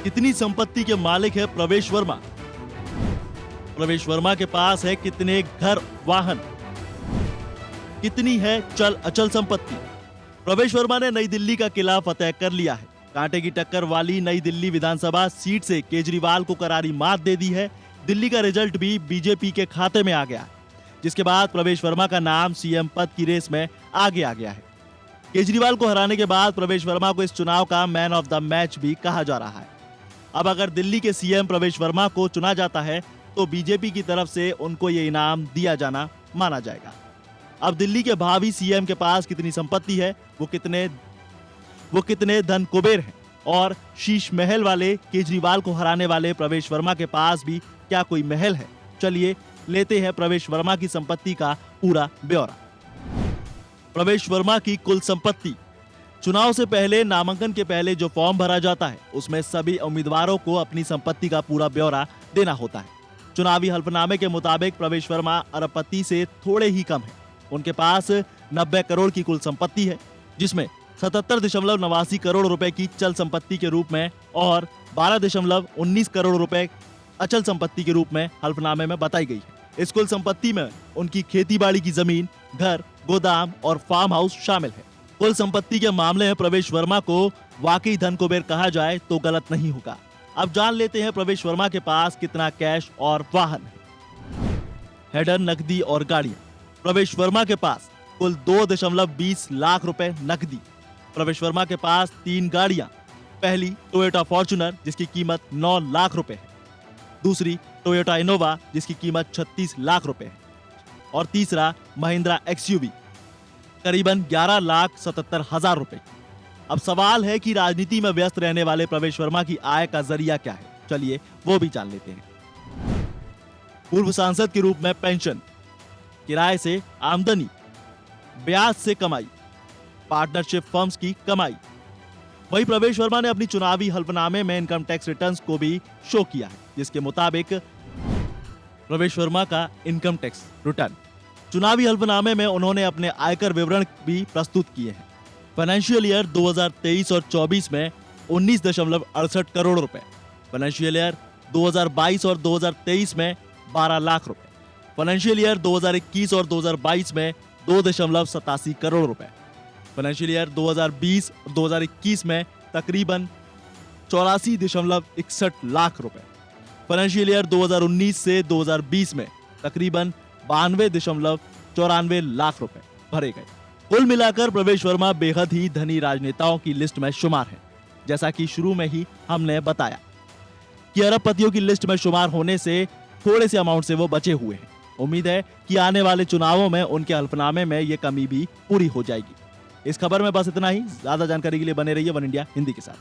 कितनी संपत्ति के मालिक है प्रवेश वर्मा? प्रवेश वर्मा के पास है कितने घर, वाहन? कितनी है चल अचल संपत्ति? प्रवेश वर्मा ने नई दिल्ली का किला फतेह कर लिया है। कांटे की टक्कर वाली नई दिल्ली विधानसभा सीट से केजरीवाल को करारी मात दे दी है। दिल्ली का रिजल्ट भी बीजेपी के खाते में आ गया है, जिसके बाद प्रवेश वर्मा का नाम सीएम पद की रेस में आगे आ गया है। केजरीवाल को हराने के बाद प्रवेश वर्मा को इस चुनाव का मैन ऑफ द मैच भी कहा जा रहा है। अब अगर दिल्ली के सीएम प्रवेश वर्मा को चुना जाता है तो बीजेपी की तरफ से उनको ये इनाम दिया जाना माना जाएगा। अब दिल्ली के भावी सीएम के पास कितनी संपत्ति है, वो कितने धन कुबेर हैं, और शीश महल वाले केजरीवाल को हराने वाले प्रवेश वर्मा के पास भी क्या कोई महल है? चलिए लेते हैं प्रवेश वर्मा की संपत्ति का पूरा ब्यौरा। प्रवेश वर्मा की कुल संपत्ति। चुनाव से पहले नामांकन के पहले जो फॉर्म भरा जाता है उसमें सभी उम्मीदवारों को अपनी संपत्ति का पूरा ब्यौरा देना होता है। चुनावी हल्फनामे के मुताबिक प्रवेश वर्मा अरबपति से थोड़े ही कम है। उनके पास 90 करोड़ की कुल संपत्ति है, जिसमें 77.89 करोड़ रुपए की चल संपत्ति के रूप में और 12.19 करोड़ रुपए अचल संपत्ति के रूप में हल्फनामे में बताई गई है। इस कुल संपत्ति में उनकी खेतीबाड़ी की जमीन, घर, गोदाम और फार्म हाउस शामिल है। कुल संपत्ति के मामले में प्रवेश वर्मा को वाकई धन कुबेर कहा जाए तो गलत नहीं होगा। अब जान लेते हैं प्रवेश वर्मा के पास कितना कैश और वाहन है। हेडर, नकदी और गाड़ियां। प्रवेश वर्मा के पास कुल 2.20 लाख रुपए नकदी। प्रवेश वर्मा के पास 3 गाड़ियां। पहली टोयोटा फॉर्च्यूनर जिसकी कीमत 9 लाख रुपए है, दूसरी टोयोटा इनोवा जिसकी कीमत 36 लाख रुपए है, और तीसरा महिंद्रा एक्सयूवी करीबन 11,77,000 रुपए की। अब सवाल है कि राजनीति में व्यस्त रहने वाले प्रवेश वर्मा की आय का जरिया क्या है? चलिए वो भी जान लेते हैं। पूर्व सांसद के रूप में पेंशन, किराए से आमदनी, ब्याज से कमाई, पार्टनरशिप फर्म्स की कमाई। वहीं प्रवेश वर्मा ने अपनी चुनावी हल्फनामे में इनकम टैक्स रिटर्न्स को भी शो किया है, जिसके मुताबिक प्रवेश वर्मा का इनकम टैक्स रिटर्न चुनावी हल्फनामे में उन्होंने अपने आयकर विवरण भी प्रस्तुत किए हैं। फाइनेंशियल ईयर 2023 और 24 में 19.68 करोड़ रुपए, फाइनेंशियल ईयर 2022 और 2023 में 12 लाख रुपए, फाइनेंशियल ईयर 2021 और 2022 में 2.87 करोड़ रुपए, फाइनेंशियल ईयर 2020 और 2021 में तकरीबन 84.61 लाख रुपए, फाइनेंशियल ईयर 2019 से 2020 में तकरीबन 92.94 लाख रुपए भरे गए। कुल मिलाकर प्रवेश वर्मा बेहद ही धनी राजनेताओं की लिस्ट में शुमार है। जैसा कि शुरू में ही हमने बताया कि अरबपतियों की लिस्ट में शुमार होने से थोड़े से अमाउंट से वो बचे हुए हैं। उम्मीद है कि आने वाले चुनावों में उनके हल्फनामे में ये कमी भी पूरी हो जाएगी। इस खबर में बस इतना ही। ज्यादा जानकारी के लिए बने रहिए वन इंडिया हिंदी के साथ।